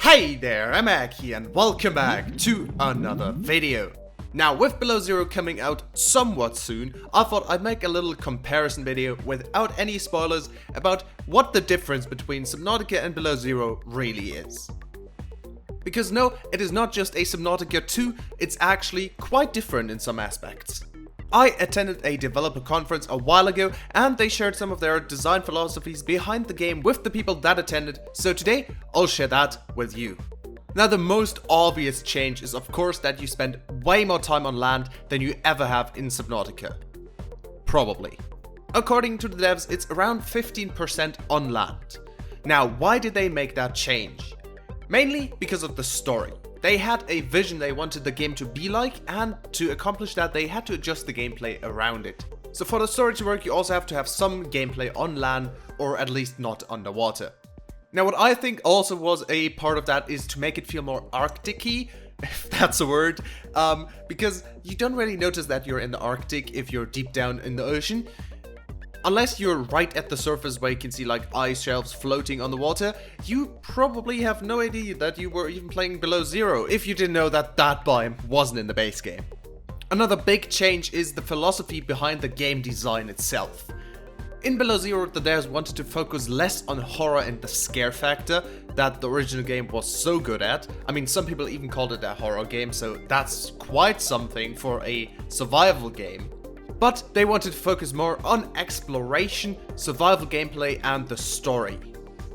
Hey there, I'm Ag here and welcome back to another video. Now with Below Zero coming out somewhat soon, I thought I'd make a little comparison video without any spoilers about what the difference between Subnautica and Below Zero really is. Because no, it is not just a Subnautica 2, it's actually quite different in some aspects. I attended a developer conference a while ago and they shared some of their design philosophies behind the game with the people that attended, so today I'll share that with you. Now the most obvious change is of course that you spend way more time on land than you ever have in Subnautica. Probably. According to the devs, it's around 15% on land. Now why did they make that change? Mainly because of the story. They had a vision they wanted the game to be like, and to accomplish that they had to adjust the gameplay around it. So for the story to work you also have to have some gameplay on land, or at least not underwater. Now what I think also was a part of that is to make it feel more Arctic-y, if that's a word, because you don't really notice that you're in the Arctic if you're deep down in the ocean. Unless you're right at the surface where you can see like ice shelves floating on the water, you probably have no idea that you were even playing Below Zero if you didn't know that that biome wasn't in the base game. Another big change is the philosophy behind the game design itself. In Below Zero, the devs wanted to focus less on horror and the scare factor that the original game was so good at. I mean, some people even called it a horror game, so that's quite something for a survival game. But they wanted to focus more on exploration, survival gameplay and the story.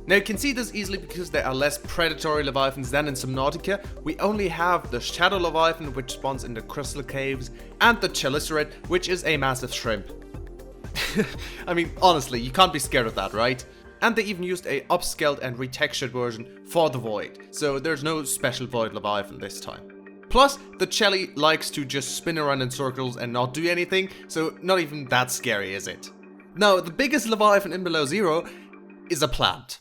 Now you can see this easily because there are less predatory leviathans than in Subnautica. We only have the Shadow Leviathan, which spawns in the crystal caves, and the Chelicerate, which is a massive shrimp. I mean, honestly, you can't be scared of that, right? And they even used a upscaled and retextured version for the Void, so there's no special Void Leviathan this time. Plus, the Chelly likes to just spin around in circles and not do anything, so not even that scary, is it? Now, the biggest Leviathan in Below Zero is a plant.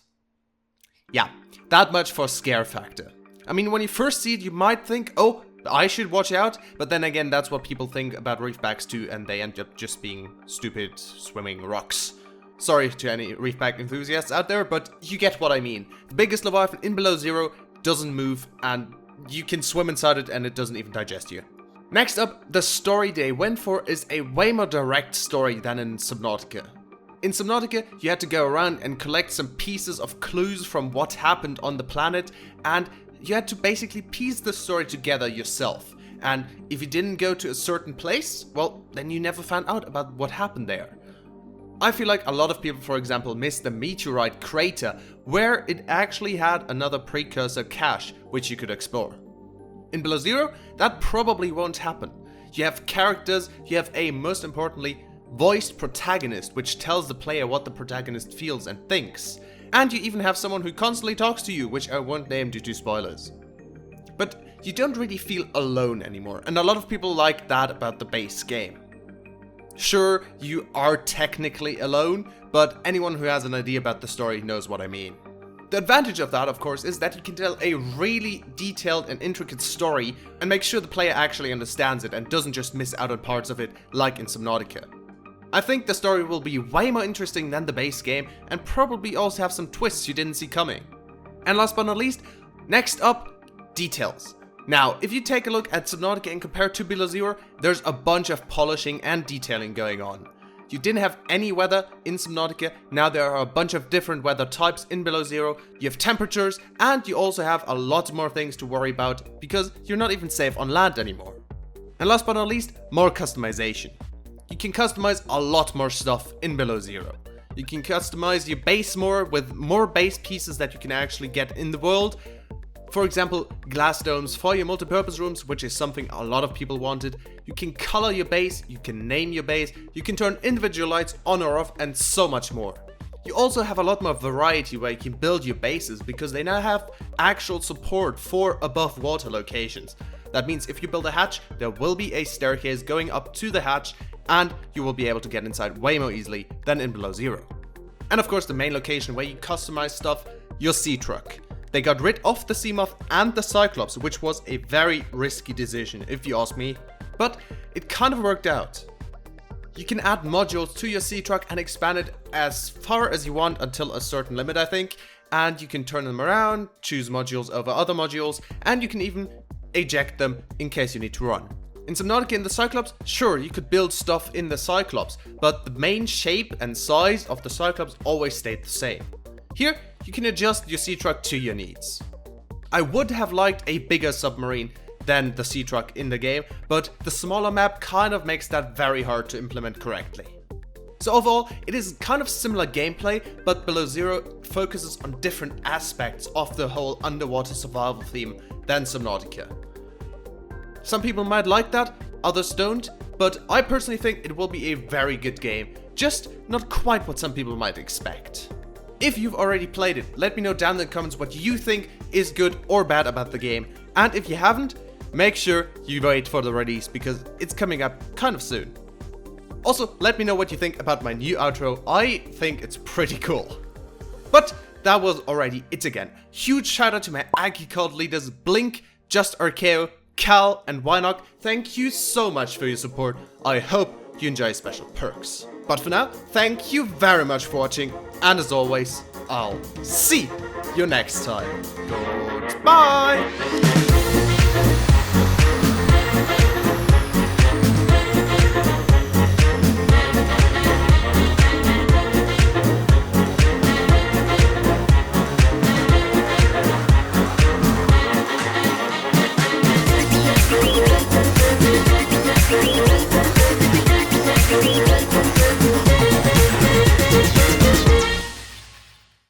Yeah, that much for scare factor. I mean, when you first see it, you might think, oh, I should watch out, but then again, that's what people think about reefbacks too, and they end up just being stupid swimming rocks. Sorry to any reefback enthusiasts out there, but you get what I mean. The biggest Leviathan in Below Zero doesn't move, and you can swim inside it and it doesn't even digest you. Next up, the story they went for is a way more direct story than in Subnautica. In Subnautica, you had to go around and collect some pieces of clues from what happened on the planet, and you had to basically piece the story together yourself. And if you didn't go to a certain place, well, then you never found out about what happened there. I feel like a lot of people, for example, missed the meteorite crater, where it actually had another precursor cache which you could explore. In Below Zero, that probably won't happen. You have characters, you have a, most importantly, voiced protagonist, which tells the player what the protagonist feels and thinks. And you even have someone who constantly talks to you, which I won't name due to spoilers. But you don't really feel alone anymore, and a lot of people like that about the base game. Sure, you are technically alone, but anyone who has an idea about the story knows what I mean. The advantage of that, of course, is that you can tell a really detailed and intricate story and make sure the player actually understands it and doesn't just miss out on parts of it like in Subnautica. I think the story will be way more interesting than the base game and probably also have some twists you didn't see coming. And last but not least, next up, details. Now, if you take a look at Subnautica and compare it to Below Zero, there's a bunch of polishing and detailing going on. You didn't have any weather in Subnautica, now there are a bunch of different weather types in Below Zero, you have temperatures, and you also have a lot more things to worry about because you're not even safe on land anymore. And last but not least, more customization. You can customize a lot more stuff in Below Zero. You can customize your base more with more base pieces that you can actually get in the world. For example, glass domes for your multi-purpose rooms, which is something a lot of people wanted. You can color your base, you can name your base, you can turn individual lights on or off, and so much more. You also have a lot more variety where you can build your bases because they now have actual support for above water locations. That means if you build a hatch, there will be a staircase going up to the hatch, and you will be able to get inside way more easily than in Below Zero. And of course the main location where you customize stuff, your sea truck. They got rid of the Seamoth and the Cyclops, which was a very risky decision if you ask me, but it kind of worked out. You can add modules to your sea truck and expand it as far as you want until a certain limit, I think, and you can turn them around, choose modules over other modules, and you can even eject them in case you need to run. In Subnautica in the Cyclops, sure, you could build stuff in the Cyclops, but the main shape and size of the Cyclops always stayed the same. Here, you can adjust your sea truck to your needs. I would have liked a bigger submarine than the sea truck in the game, but the smaller map kind of makes that very hard to implement correctly. So overall, it is kind of similar gameplay, but Below Zero focuses on different aspects of the whole underwater survival theme than Subnautica. Some people might like that, others don't, but I personally think it will be a very good game, just not quite what some people might expect. If you've already played it, let me know down in the comments what you think is good or bad about the game, and if you haven't, make sure you wait for the release because it's coming up kind of soon. Also, let me know what you think about my new outro. I think it's pretty cool. But that was already it again. Huge shout out to my Aggie cult leaders Blink, Just Archeo, Cal and Wynok. Thank you so much for your support. I hope you enjoy special perks. But for now, thank you very much for watching, and as always, I'll see you next time. Goodbye!